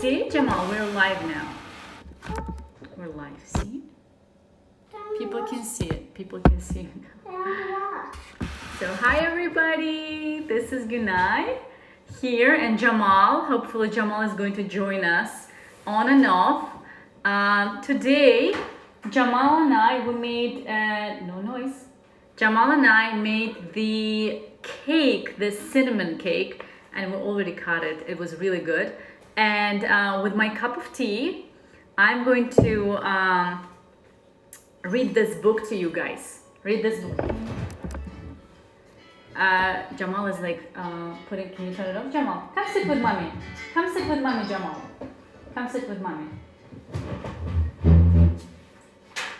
See, Jamal, we're live now. We're live, see? People can see it. People can see it. So, hi everybody. This is Gunay here and Jamal. Hopefully Jamal is going to join us on and off. Today, Jamal and I, we made, no noise. Jamal and I made the cake, the cinnamon cake, and we already cut it. It was really good. And with my cup of tea, I'm going to read this book to you guys. Read this book. Jamal is like putting, can you turn it off? Jamal, come sit with mommy. Come sit with mommy, Jamal. Come sit with mommy.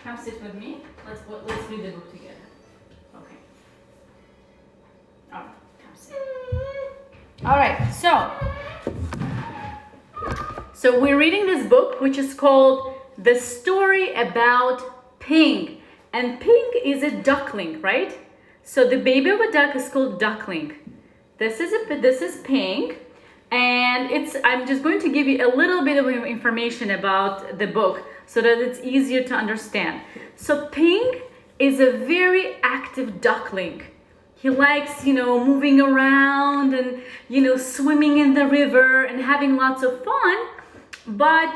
Come sit with me. Let's read the book together. Okay. All right, come sit. All right, so we're reading this book, which is called The Story About Pink. And Pink is a duckling, right? So the baby of a duck is called duckling. This is Pink, and I'm just going to give you a little bit of information about the book so that it's easier to understand. So Pink is a very active duckling. He likes, moving around and, swimming in the river and having lots of fun. But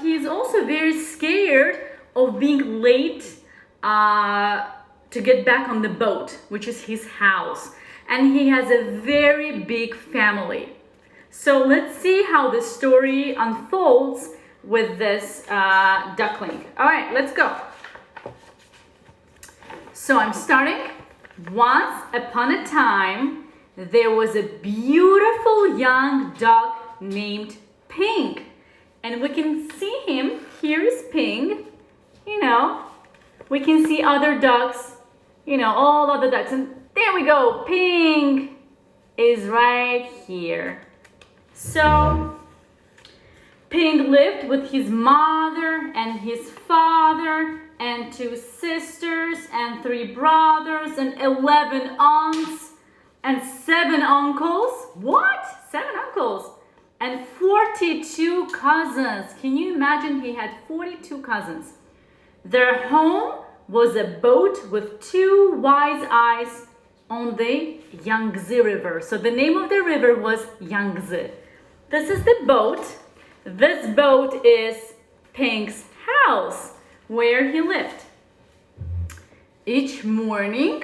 he's also very scared of being late to get back on the boat, which is his house. And he has a very big family. So let's see how the story unfolds with this duckling. All right, let's go. So I'm starting. Once upon a time, there was a beautiful young duck named Pink. And we can see him. Here is Pink. We can see other ducks, all other ducks. And there we go. Pink is right here. So Pink lived with his mother and his father and 2 sisters and 3 brothers and 11 aunts and 7 uncles. What? 7 uncles? And 42 cousins. Can you imagine? He had 42 cousins. Their home was a boat with 2 wise eyes on the Yangtze River. So the name of the river was Yangtze. This is the boat. This boat is Pink's house, where he lived. Each morning,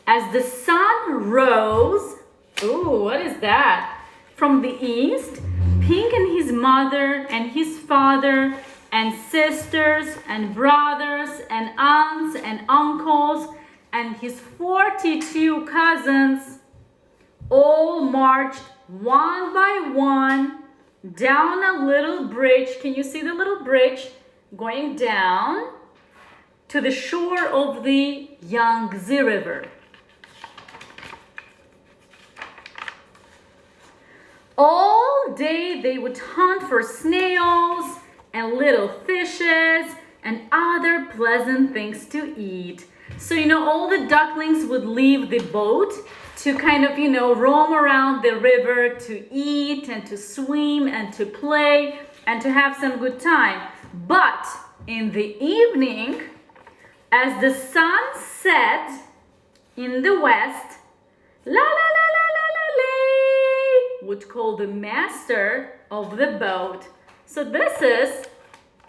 as the sun rose, ooh, what is that? From the east, Pink and his mother and his father and sisters and brothers and aunts and uncles and his 42 cousins all marched one by one down a little bridge. Can you see the little bridge going down to the shore of the Yangtze River? All day they would hunt for snails and little fishes and other pleasant things to eat. So, all the ducklings would leave the boat to kind of, roam around the river to eat and to swim and to play and to have some good time. But in the evening, as the sun set in the west, la la la la la la la, would call the master of the boat. So this is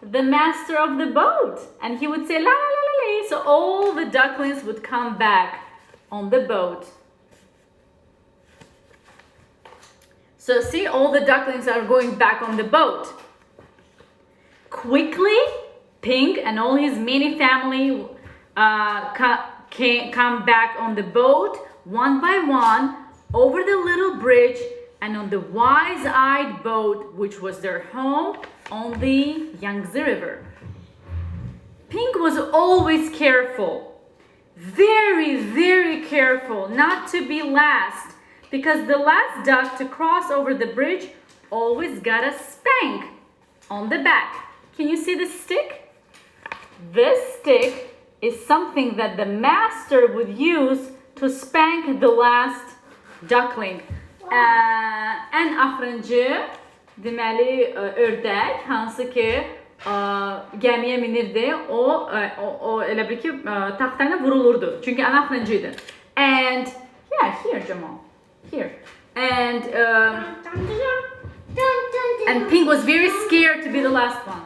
the master of the boat, and he would say la la la la la. So all the ducklings would come back on the boat. So see, all the ducklings are going back on the boat. Quickly, Pink and all his many family come back on the boat one by one over the little bridge and on the wise-eyed boat, which was their home on the Yangtze River. Pink was always careful, very, very careful not to be last, because the last duck to cross over the bridge always got a spank on the back. Can you see the stick? This stick is something that the master would use to spank the last duckling. En Afrancı, deməli ördək hansı ki gəmiyə minirdi, o elə bir ki taxtayla vurulurdu. Çünki ən axırıncı idi. And yeah, here Jamal. Here. And Pink was very scared to be the last one.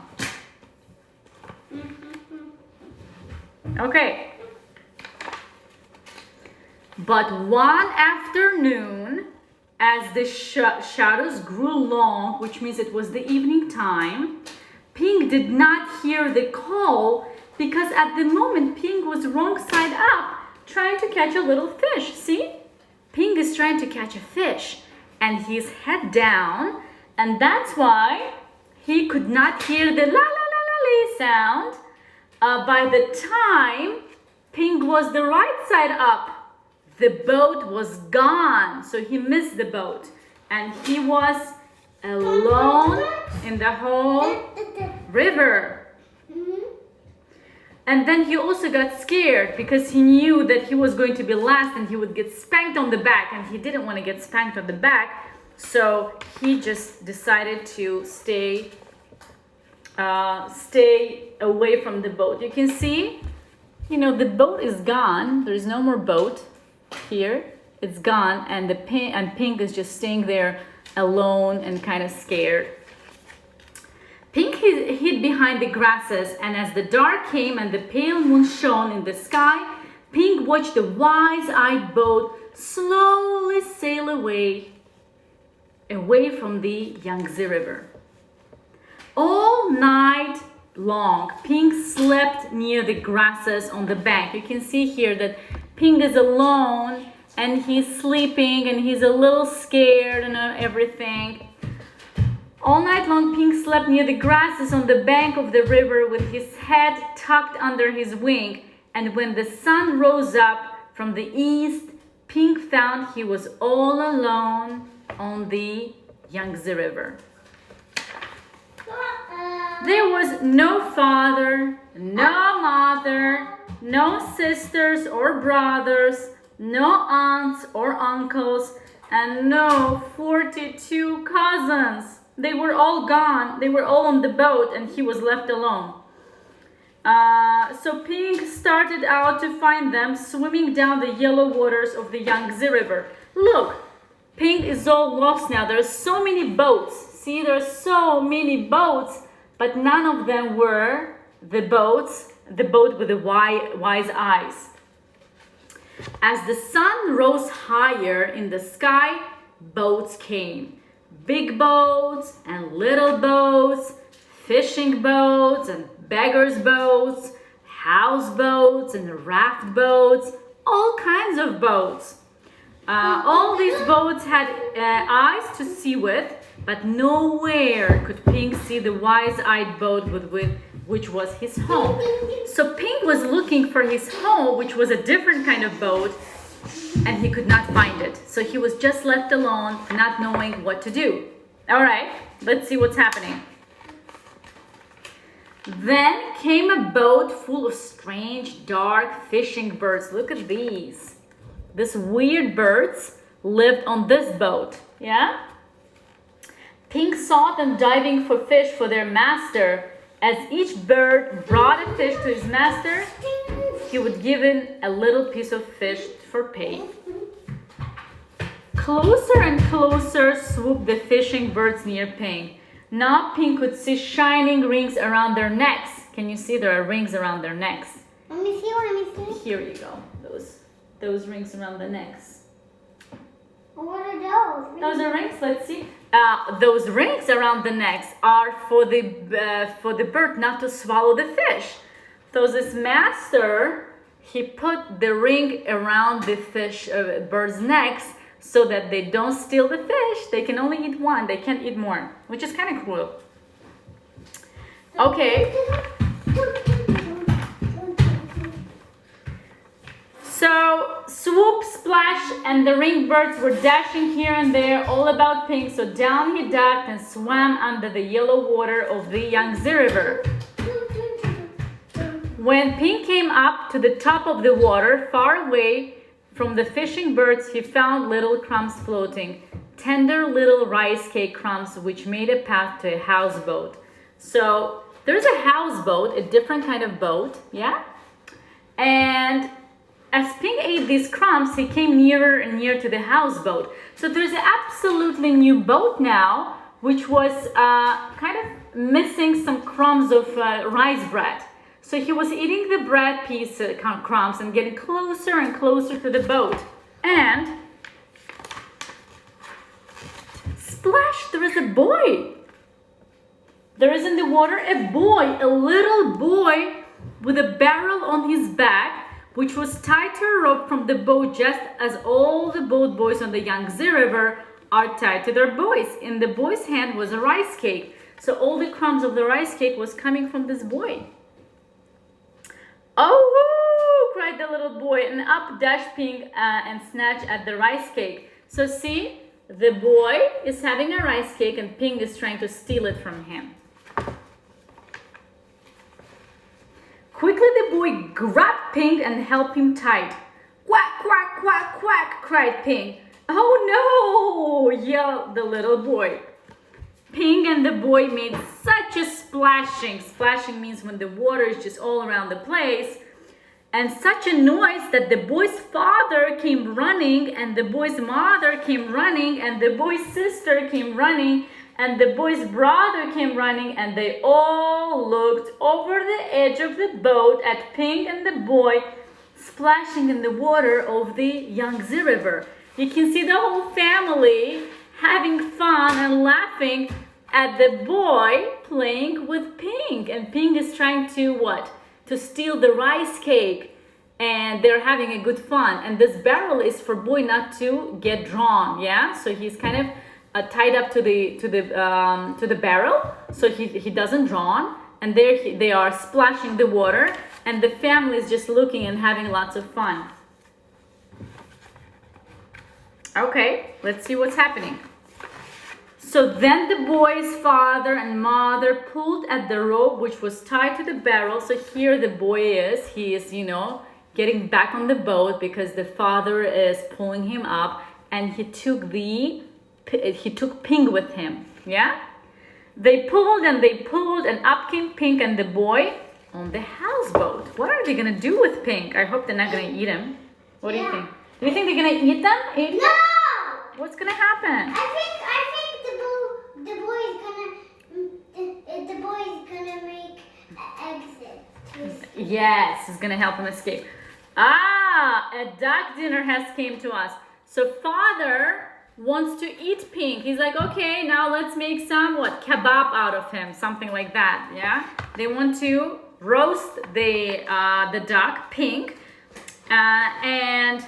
Okay. But one afternoon, as the shadows grew long, which means it was the evening time, Pink did not hear the call because at the moment Pink was wrong side up trying to catch a little fish. See? Pink is trying to catch a fish and he's head down, and that's why he could not hear the la la la la la sound. By the time Pink was the right side up, the boat was gone, so he missed the boat and he was alone in the whole river. And then he also got scared because he knew that he was going to be last and he would get spanked on the back, and he didn't want to get spanked on the back, so he just decided to stay away from the boat. You can see, you know, the boat is gone. There's no more boat here. It's gone, and Pink is just staying there alone and kind of scared. Pink hid behind the grasses, and as the dark came and the pale moon shone in the sky, Pink watched the wise-eyed boat slowly sail away from the Yangtze River. All night long, Pink slept near the grasses on the bank. You can see here that Pink is alone and he's sleeping and he's a little scared and everything. All night long, Pink slept near the grasses on the bank of the river with his head tucked under his wing. And when the sun rose up from the east, Pink found he was all alone on the Yangtze River. There was no father, no mother, no sisters or brothers, no aunts or uncles, and no 42 cousins. They were all gone. They were all on the boat and he was left alone. So Pink started out to find them swimming down the yellow waters of the Yangtze River. Look, Pink is all lost now. There are so many boats. See, there are so many boats, but none of them were the boat with the wise eyes. As the sun rose higher in the sky, boats came. Big boats and little boats, fishing boats and beggars' boats, houseboats and raft boats, all kinds of boats. All these boats had eyes to see with, but nowhere could Pink see the wise-eyed boat which was his home. So Pink was looking for his home, which was a different kind of boat, and he could not find it. So he was just left alone, not knowing what to do. All right, let's see what's happening. Then came a boat full of strange, dark fishing birds. Look at these. These weird birds lived on this boat, yeah? Pink saw them diving for fish for their master. As each bird brought a fish to his master, he would give him a little piece of fish for pay. Closer and closer swooped the fishing birds near Pink. Now Pink could see shining rings around their necks. Can you see there are rings around their necks? Let me see. Here you go. Those rings around the necks. What are those? Those are rings. Let's see. Those rings around the necks are for the bird not to swallow the fish. So this master, he put the ring around the bird's necks so that they don't steal the fish. They can only eat one. They can't eat more, which is kind of cruel. Okay. So swoop, splash, and the ring birds were dashing here and there, all about Pink. So down he ducked and swam under the yellow water of the Yangtze River. When Pink came up to the top of the water, far away from the fishing birds, he found little crumbs floating. tender little rice cake crumbs which made a path to a houseboat. So there's a houseboat, a different kind of boat, yeah? And as Pink ate these crumbs, he came nearer and nearer to the houseboat. So there's an absolutely new boat now, which was kind of missing some crumbs of rice bread. So he was eating the bread piece, crumbs, and getting closer and closer to the boat. And splash, there is a boy. There is in the water a boy, a little boy with a barrel on his back, which was tied to a rope from the boat, just as all the boat boys on the Yangtze River are tied to their boys. In the boy's hand was a rice cake. So all the crumbs of the rice cake was coming from this boy. Oh, cried the little boy, and up dashed Pink and snatched at the rice cake. So see, the boy is having a rice cake and Pink is trying to steal it from him. Quickly the boy grabbed Pink and held him tight. Quack, quack, quack, quack, cried Pink. Oh no, yelled the little boy. Pink and the boy made such a splashing. Splashing means when the water is just all around the place. And such a noise that the boy's father came running, and the boy's mother came running, and the boy's sister came running, and the boy's brother came running, and they all looked over the edge of the boat at Pink and the boy splashing in the water of the Yangtze River. You can see the whole family having fun and laughing at the boy playing with Pink. And Pink is trying to what? To steal the rice cake. And they're having a good fun. And this barrel is for boy not to get drawn, yeah? So he's kind of tied up to the barrel, so he doesn't drown. And there they are splashing the water, and the family is just looking and having lots of fun. Okay, let's see what's happening. So then the boy's father and mother pulled at the rope which was tied to the barrel. So here the boy is, he is, getting back on the boat because the father is pulling him up, and he took Pink with him, yeah? They pulled and up came Pink and the boy on the houseboat. What are they gonna do with Pink? I hope they're not gonna eat him. What do you think? Do you think they're gonna eat them? No! What's gonna happen? I think the boy is gonna make an exit. Yes, it's gonna help him escape. A duck dinner has came to us. So father wants to eat Pink. He's like, okay, now let's make some kebab out of him, something like that. Yeah, they want to roast the duck Pink, and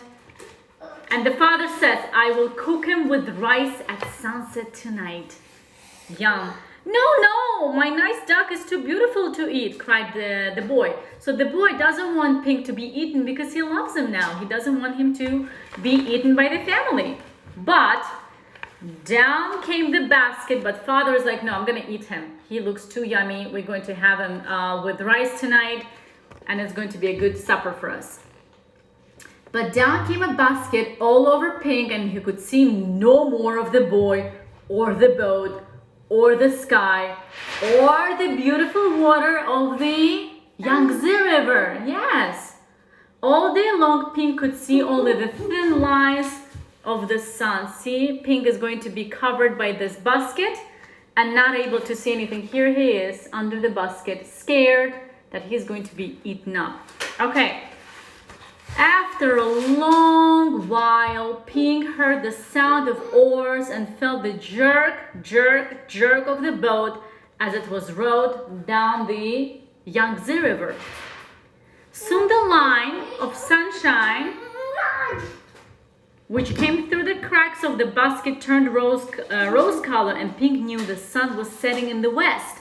the father says, I will cook him with rice at sunset tonight. Yum. No, my nice duck is too beautiful to eat, cried the boy. So the boy doesn't want Pink to be eaten because he loves him now. He doesn't want him to be eaten by the family. But down came the basket, but father is like, no, I'm gonna eat him. He looks too yummy. We're going to have him with rice tonight, and it's going to be a good supper for us. But down came a basket all over Pink, and he could see no more of the boy or the boat or the sky or the beautiful water of the Yangtze River. Yes. All day long, Pink could see only the thin lines of the sun. See, Pink is going to be covered by this basket and not able to see anything. Here he is under the basket, scared that he's going to be eaten up. Okay. After a long while, Pink heard the sound of oars and felt the jerk, jerk, jerk of the boat as it was rowed down the Yangtze River. Soon the line of sunshine, which came through the cracks of the basket, turned rose color, and Pink knew the sun was setting in the west.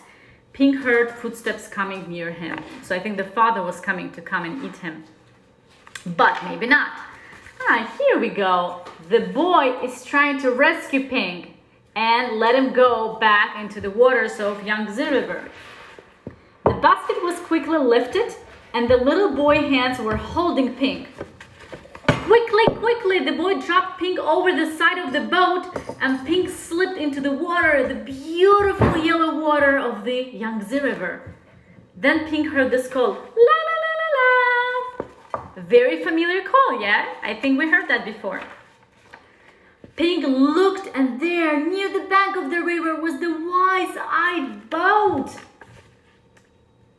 Pink heard footsteps coming near him. So I think the father was coming to come and eat him. But maybe not. Here we go. The boy is trying to rescue Pink and let him go back into the waters of Yangtze River. The basket was quickly lifted, and the little boy hands were holding Pink. quickly, quickly, the boy dropped Pink over the side of the boat and Pink slipped into the water, the beautiful yellow water of the Yangtze River. Then Pink heard this call, la la la la la. Very familiar call, yeah? I think we heard that before. Pink looked and there, near the bank of the river, was the wise-eyed boat,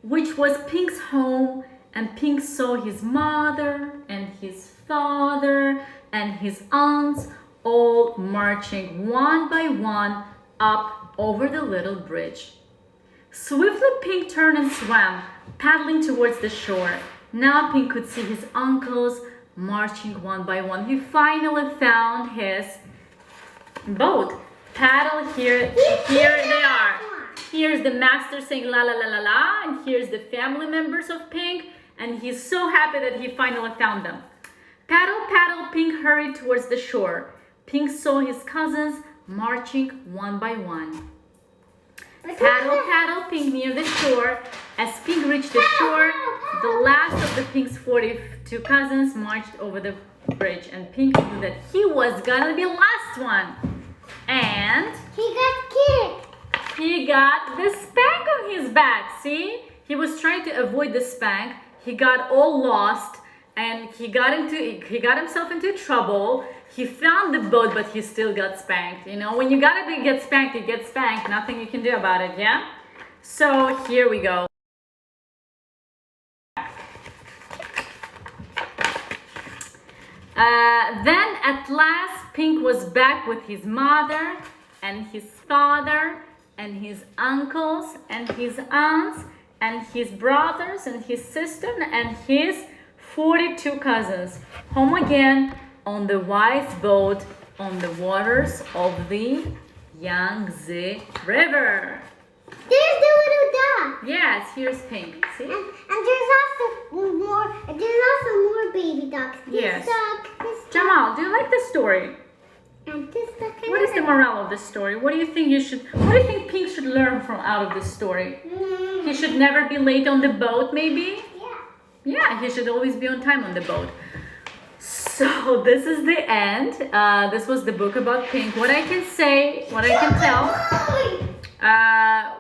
which was Pink's home, and Pink saw his mother and his father and his aunts all marching one by one up over the little bridge. Swiftly Pink turned and swam, paddling towards the shore. Now Pink could see his uncles marching one by one. He finally found his boat. Paddle here they are. Here's the master saying la la la la la, and here's the family members of Pink, and he's so happy that he finally found them. Paddle, paddle, Pink hurried towards the shore. Pink saw his cousins marching one by one. Paddle, paddle, Pink near the shore. As Pink reached the shore, the last of the Pink's 42 cousins marched over the bridge, and Pink knew that he was gonna be last one. And He got kicked. he got the spank on his back. See? He was trying to avoid the spank. He got all lost and he got himself into trouble. He found the boat, but he still got spanked. You know, when you get spanked, you get spanked. Nothing you can do about it, yeah? So here we go. Then at last, Pink was back with his mother and his father and his uncles and his aunts and his brothers and his sister and his 42 cousins. Home again on the wise boat on the waters of the Yangtze River. There's the little dog. Yes, here's Pink. See? And there's also more baby dogs. Yes. This dog, this dog, Jamal, do you like this story? and this dog. and What is the another. moral of this story? What do you think Pink should learn from out of this story? He should never be late on the boat, maybe? Yeah. Yeah, he should always be on time on the boat. So this is the end. This was the book about Pink. What I can say, what I can tell,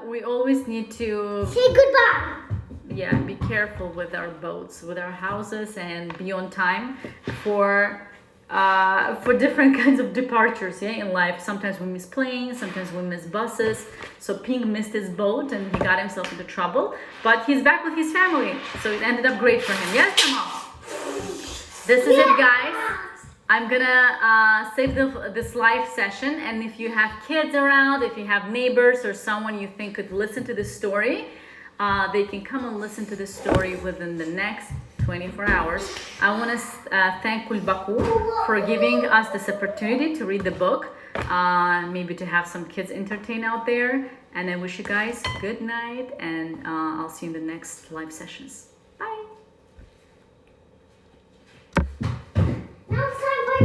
we always need to, Say goodbye. yeah, be careful with our boats, with our houses, and be on time for different kinds of departures, yeah, in life. Sometimes we miss planes, sometimes we miss buses. So Pink missed his boat and he got himself into trouble, but he's back with his family, so it ended up great for him. Yes, Jamal? This is it, guys. I'm gonna save this live session, and if you have kids around, if you have neighbors or someone you think could listen to this story, they can come and listen to this story within the next 24 hours. I want to thank Kulbaku for giving us this opportunity to read the book, maybe to have some kids entertain out there. And I wish you guys good night, and I'll see you in the next live sessions.